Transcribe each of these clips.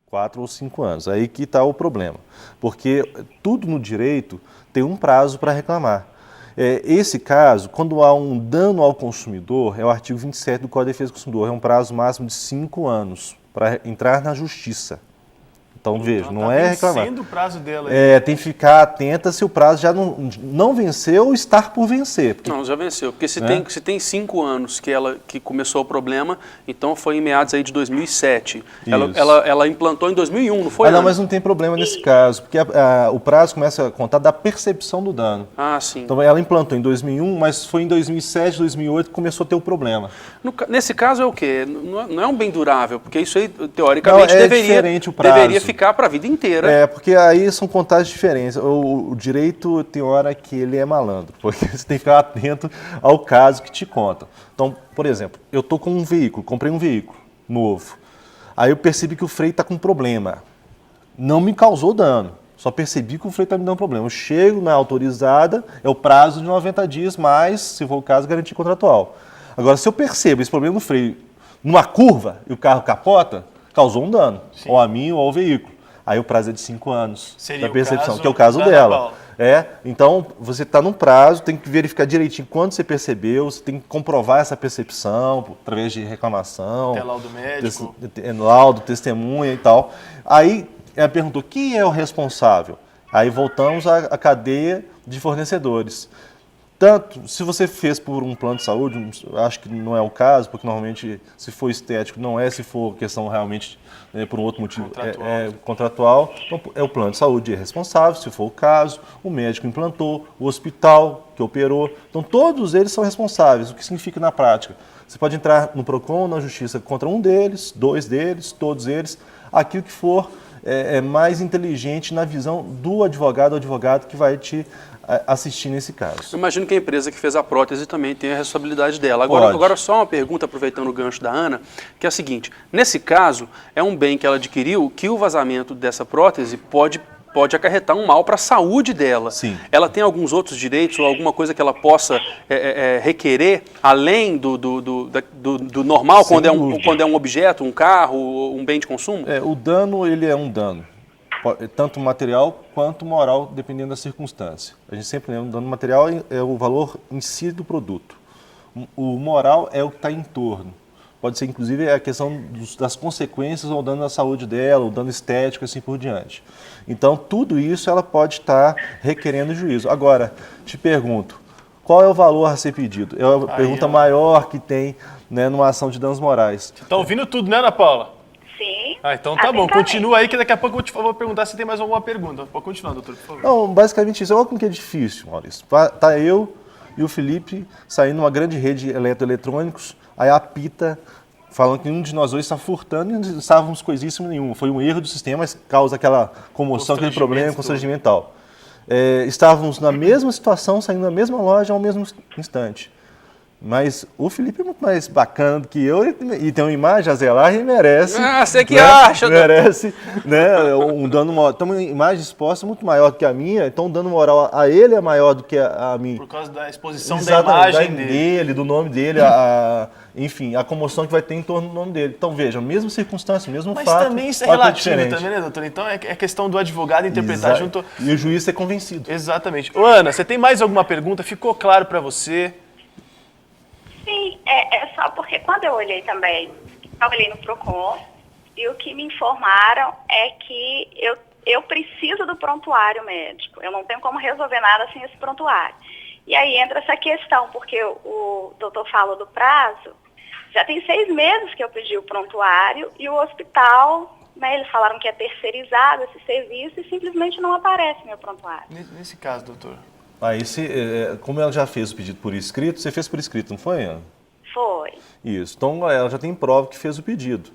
4 ou 5 anos. Aí que está o problema. Porque tudo no direito tem um prazo para reclamar. Esse caso, quando há um dano ao consumidor, é o artigo 27 do Código de Defesa do Consumidor, é um prazo máximo de 5 anos para entrar na justiça. Então, veja, não é reclamar. Vencendo o prazo dela aí. Tem que ficar atenta se o prazo já não venceu ou estar por vencer. Porque, não, já venceu. Porque se tem 5 anos que começou o problema, então foi em meados aí de 2007. Ela implantou em 2001, não foi? Não, mas não tem problema nesse caso, porque o prazo começa a contar da percepção do dano. Ah, sim. Então, ela implantou em 2001, mas foi em 2007, 2008 que começou a ter o problema. Nesse caso é o quê? Não é um bem durável, porque isso aí, teoricamente, deveria ficar para a vida inteira. Porque aí são contagens diferentes. O direito tem hora que ele é malandro, porque você tem que ficar atento ao caso que te conta. Então, por exemplo, eu estou com um veículo, comprei um veículo novo. Aí eu percebi que o freio está com problema. Não me causou dano, só percebi que o freio está me dando problema. Eu chego na autorizada, é o prazo de 90 dias, mais, se for o caso, garantia contratual. Agora, se eu percebo esse problema no freio numa curva e o carro capota, causou um dano, sim, ou a mim ou ao veículo. Aí o prazo é de 5 anos. Seria da percepção, caso que é o caso dela. Então, você está num prazo, tem que verificar direitinho quando você percebeu, você tem que comprovar essa percepção através de reclamação. Até laudo médico. Laudo, testemunha e tal. Aí, ela perguntou, quem é o responsável? Aí voltamos à cadeia de fornecedores. Tanto, se você fez por um plano de saúde, acho que não é o caso, porque normalmente, se for estético, não é, se for questão realmente, por um outro motivo, contratual, então é o plano de saúde responsável, se for o caso, o médico implantou, o hospital que operou, então todos eles são responsáveis. O que significa na prática? Você pode entrar no PROCON ou na Justiça contra um deles, 2 deles, todos eles, aquilo que for mais inteligente na visão do advogado ou advogado que vai te assistir nesse caso. Eu imagino que a empresa que fez a prótese também tem a responsabilidade dela. Agora só uma pergunta, aproveitando o gancho da Ana, que é a seguinte: nesse caso, é um bem que ela adquiriu que o vazamento dessa prótese pode acarretar um mal para a saúde dela. Sim. Ela tem alguns outros direitos ou alguma coisa que ela possa requerer, além do normal, quando é um objeto, um carro, um bem de consumo? O dano, ele é um dano, tanto material quanto moral, dependendo da circunstância. A gente sempre lembra, o dano material é o valor em si do produto. O moral é o que está em torno. Pode ser, inclusive, a questão das consequências ou dano à saúde dela, o dano estético, assim por diante. Então, tudo isso ela pode estar requerendo juízo. Agora, te pergunto, qual é o valor a ser pedido? É a pergunta maior que tem, numa ação de danos morais. Você está ouvindo tudo, né, Ana Paula? Sim. Então tá bom, continua aí que daqui a pouco eu vou perguntar se tem mais alguma pergunta. Pode continuar, doutor, por favor. Não, basicamente isso. Olha como que é difícil, Maurício. Tá eu e o Felipe saindo numa grande rede de eletroeletrônicos, aí apita falando que um de nós dois está furtando e não estávamos coisíssimo nenhum. Foi um erro do sistema, mas causa aquela comoção, aquele problema constrangimental. Estávamos na mesma situação, saindo da mesma loja ao mesmo instante. Mas o Felipe é muito mais bacana do que eu e tem uma imagem a zelar e merece. Ah, você que acha? Merece, um dano moral. Tem uma imagem exposta muito maior do que a minha, então o dano moral a ele é maior do que a mim. Por causa da exposição da imagem dele, do nome dele, enfim, a comoção que vai ter em torno do nome dele. Então, veja, mesma circunstância, mesmo fato. Mas também isso é relativo também, né, doutor? Então é questão do advogado interpretar junto. E o juiz ser convencido. Exatamente. Ô, Ana, você tem mais alguma pergunta? Ficou claro para você? Sim, é só porque quando eu olhei também, eu olhei no PROCON e o que me informaram é que eu preciso do prontuário médico. Eu não tenho como resolver nada sem esse prontuário. E aí entra essa questão, porque o doutor falou do prazo, já tem 6 meses que eu pedi o prontuário e o hospital, eles falaram que é terceirizado esse serviço e simplesmente não aparece meu prontuário. Nesse caso, doutor? Aí, como ela já fez o pedido por escrito, você fez por escrito, não foi, Ana? Foi. Isso. Então, ela já tem prova que fez o pedido.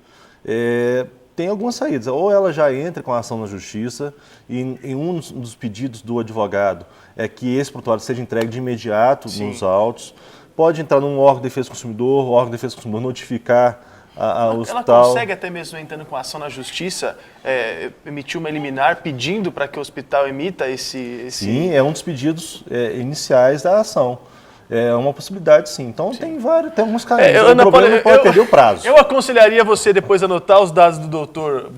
Tem algumas saídas. Ou ela já entra com a ação na justiça e em um dos pedidos do advogado é que esse prontuário seja entregue de imediato nos autos. Pode entrar num órgão de defesa do consumidor, o órgão de defesa do consumidor notificar o hospital. Ela consegue até mesmo entrando com a ação na justiça, emitir uma liminar pedindo para que o hospital emita esse... Sim, é um dos pedidos iniciais da ação. É uma possibilidade, sim. Então tem alguns caminhos. O Ana problema Paula, não pode perder o prazo. Eu aconselharia você depois anotar os dados do doutor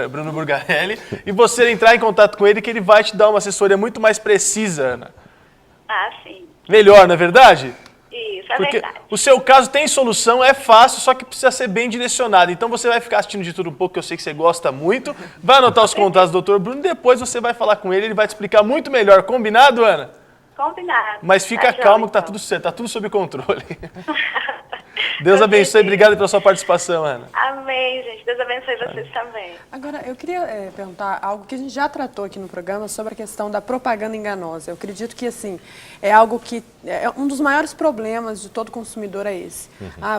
Bruno Burgarelli e você entrar em contato com ele, que ele vai te dar uma assessoria muito mais precisa, Ana. Ah, sim. Melhor, não é verdade? Isso, é Porque verdade. o seu caso tem solução, é fácil, só que precisa ser bem direcionado. Então você vai ficar assistindo de tudo um pouco, que eu sei que você gosta muito. Vai anotar os contatos do Dr. Bruno e depois você vai falar com ele, ele vai te explicar muito melhor. Combinado, Ana? Combinado. Mas fica Tá calmo joia, que tá então. tudo certo, tá tudo sob controle. Deus abençoe, obrigado pela sua participação, Ana. Amém, gente. Deus abençoe vocês também. Agora, eu queria perguntar algo que a gente já tratou aqui no programa sobre a questão da propaganda enganosa. Eu acredito que, assim, é algo que... É um dos maiores problemas de todo consumidor é esse.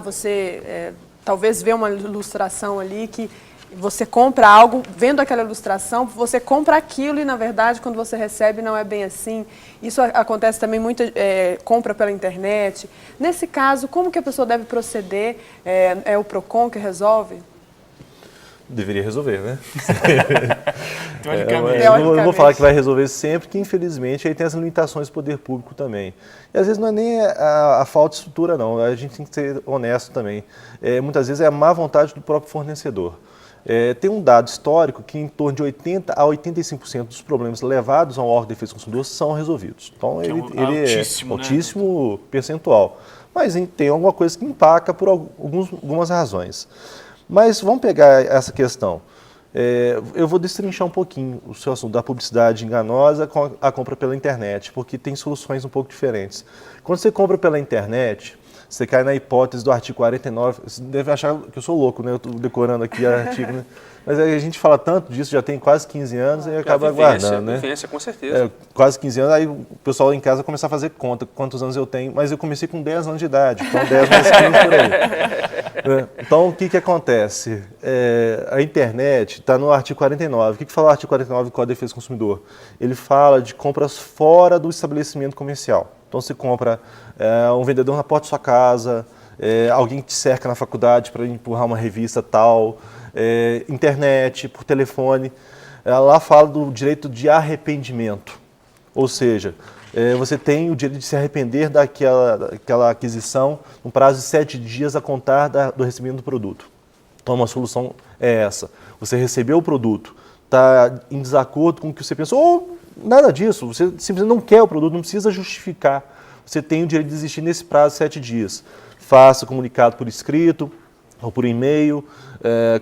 Você talvez vê uma ilustração ali que você compra algo, vendo aquela ilustração, você compra aquilo e, na verdade, quando você recebe, não é bem assim. Isso acontece também, muita compra pela internet. Nesse caso, como que a pessoa deve proceder? É o PROCON que resolve? Deveria resolver, né? Teoricamente. Eu vou falar que vai resolver sempre, que infelizmente aí tem as limitações do poder público também. E às vezes não é nem a falta de estrutura, não. A gente tem que ser honesto também. Muitas vezes é a má vontade do próprio fornecedor. Tem um dado histórico que em torno de 80% a 85% dos problemas levados ao órgão de defesa do consumidor são resolvidos. Então, ele altíssimo, é altíssimo percentual. Mas tem alguma coisa que empaca por algumas razões. Mas vamos pegar essa questão. Eu vou destrinchar um pouquinho o seu assunto da publicidade enganosa com a compra pela internet, porque tem soluções um pouco diferentes. Quando você compra pela internet, você cai na hipótese do artigo 49, você deve achar que eu sou louco, né? Eu estou decorando aqui o artigo, né? Mas a gente fala tanto disso, já tem quase 15 anos e acaba guardando, né? Vivência, com certeza. Quase 15 anos, aí o pessoal em casa começa a fazer conta, quantos anos eu tenho, mas eu comecei com 10 anos de idade, então 10 mais 15 por aí. Então, o que acontece? A internet está no artigo 49. O que fala o artigo 49 do Código de Defesa do Consumidor? Ele fala de compras fora do estabelecimento comercial. Então, você compra um vendedor na porta da sua casa, alguém que te cerca na faculdade para empurrar uma revista tal, internet, por telefone. Lá fala do direito de arrependimento. Ou seja, você tem o direito de se arrepender daquela aquisição no prazo de 7 dias a contar do recebimento do produto. Então, uma solução é essa. Você recebeu o produto, está em desacordo com o que você pensou, ou nada disso, você simplesmente não quer o produto, não precisa justificar. Você tem o direito de desistir nesse prazo de 7 dias. Faça comunicado por escrito, ou por e-mail,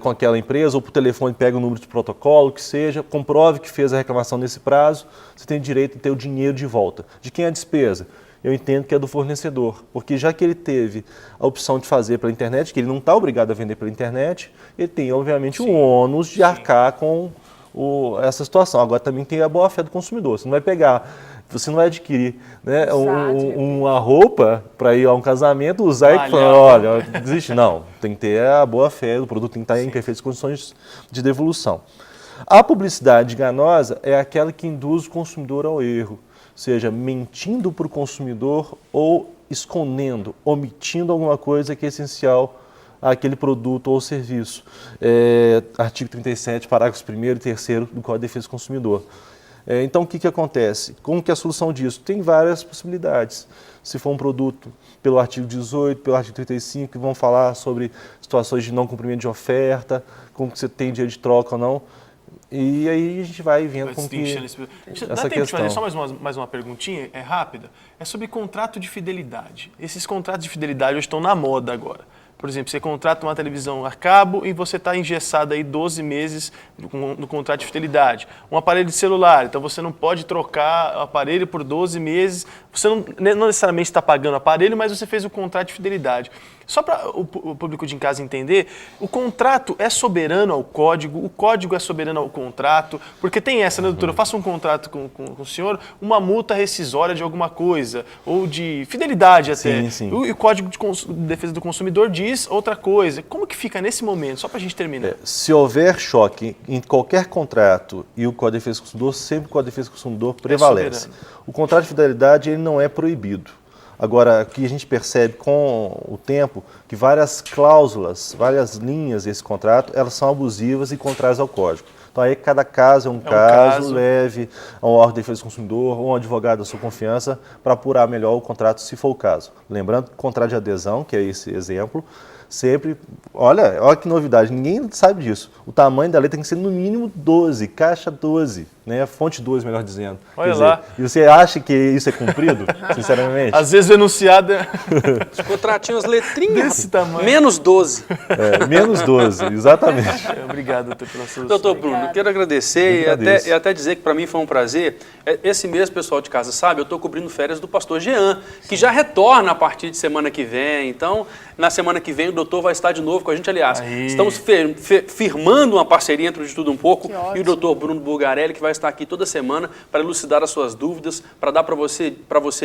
com aquela empresa, ou por telefone, pega o número de protocolo, que seja, comprove que fez a reclamação nesse prazo, você tem direito de ter o dinheiro de volta. De quem é a despesa? Eu entendo que é do fornecedor, porque já que ele teve a opção de fazer pela internet, que ele não está obrigado a vender pela internet, ele tem, obviamente, o ônus de arcar com essa situação. Agora, também tem a boa-fé do consumidor. Você não vai pegar... Você não vai adquirir, né, uma roupa para ir a um casamento, usar e falar, olha, desiste. Não, tem que ter a boa-fé, o produto tem que estar em perfeitas condições de devolução. A publicidade enganosa é aquela que induz o consumidor ao erro, seja mentindo para o consumidor ou escondendo, omitindo alguma coisa que é essencial àquele produto ou serviço. Artigo 37, parágrafos 1º e 3º do Código de Defesa do Consumidor. Então, o que acontece? Como que é a solução disso? Tem várias possibilidades. Se for um produto pelo artigo 18, pelo artigo 35, que vão falar sobre situações de não cumprimento de oferta, como que você tem direito de troca ou não. E aí a gente vai vendo como que Dá tempo de fazer só mais uma perguntinha, rápida? É sobre contrato de fidelidade. Esses contratos de fidelidade hoje estão na moda agora. Por exemplo, você contrata uma televisão a cabo e você está engessado aí 12 meses no contrato de fidelidade. Um aparelho de celular, então você não pode trocar o aparelho por 12 meses. Você não necessariamente está pagando o aparelho, mas você fez o contrato de fidelidade. Só para o público de em casa entender, o contrato é soberano ao código, o código é soberano ao contrato, porque tem essa, né, doutor? Eu faço um contrato com o senhor, uma multa rescisória de alguma coisa, ou de fidelidade até. Sim, sim. O Código de Defesa do Consumidor diz outra coisa. Como que fica nesse momento? Só para a gente terminar. Se houver choque em qualquer contrato e o Código de Defesa do Consumidor, sempre o Código de Defesa do Consumidor prevalece. O contrato de fidelidade ele não é proibido. Agora, o que a gente percebe com o tempo, que várias cláusulas, várias linhas desse contrato, elas são abusivas e contrárias ao Código. Então aí cada caso é um caso. caso, leve ao órgão de defesa do consumidor ou um advogado da sua confiança para apurar melhor o contrato, se for o caso. Lembrando que o contrato de adesão, que é esse exemplo, sempre, olha que novidade, ninguém sabe disso. O tamanho da letra tem que ser no mínimo 12, caixa 12, né? Fonte 12, melhor dizendo. Olha lá. E você acha que isso é cumprido, sinceramente? Às vezes o enunciado é Os contratinhos, letrinhas. desse tamanho. Menos 12. Menos 12, exatamente. Obrigado, doutor, pela sua Doutor Bruno, eu quero agradecer Eu agradeço. e até dizer que para mim foi um prazer. Esse mês, pessoal de casa sabe, eu estou cobrindo férias do pastor Jean, que já retorna a partir de semana que vem. Então, na semana que vem, o doutor vai estar de novo com a gente. Aliás, Aí. estamos firmando uma parceria entre o De Tudo Um Pouco Que e o ótimo. doutor Bruno Bulgarelli, que vai estar aqui toda semana para elucidar as suas dúvidas, para dar para você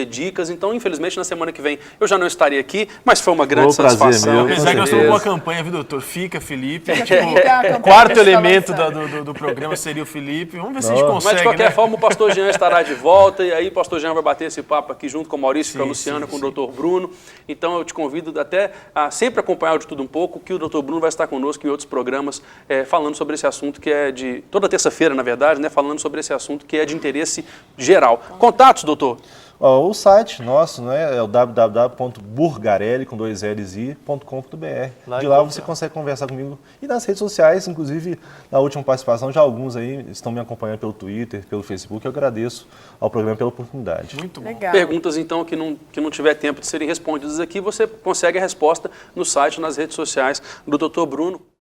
dicas. Então, infelizmente, na semana que vem eu já não estarei aqui, mas foi uma grande Foi um prazer satisfação. meu. Apesar que nós Com estamos com uma certeza. campanha, viu, doutor? Fica, Felipe. Fica, Felipe, é a campanha O quarto que a gente tá elemento lançando. do programa seria o Felipe. Vamos ver se a gente Não. consegue, Mas, de qualquer né? forma, o pastor Jean estará de volta, e aí o pastor Jean vai bater esse papo aqui junto com o Maurício, com a Sim, Luciana, sim, com o sim. doutor Bruno. Então, eu te convido até a sempre acompanhar o De Tudo Um Pouco, que o doutor Bruno vai estar conosco em outros programas falando sobre esse assunto que é de... Toda terça-feira, na verdade, né, falando sobre esse assunto que é de interesse geral. Contatos, doutor? Ó, o site nosso, né, é o www.burgarelli.com.br. Lá De lá encontra. você consegue conversar comigo. E nas redes sociais, inclusive, na última participação, já alguns aí estão me acompanhando pelo Twitter, pelo Facebook. Eu agradeço ao programa pela oportunidade. Muito bom. Legal. Perguntas, então, que não tiver tempo de serem respondidas aqui, você consegue a resposta no site, nas redes sociais do doutor Bruno.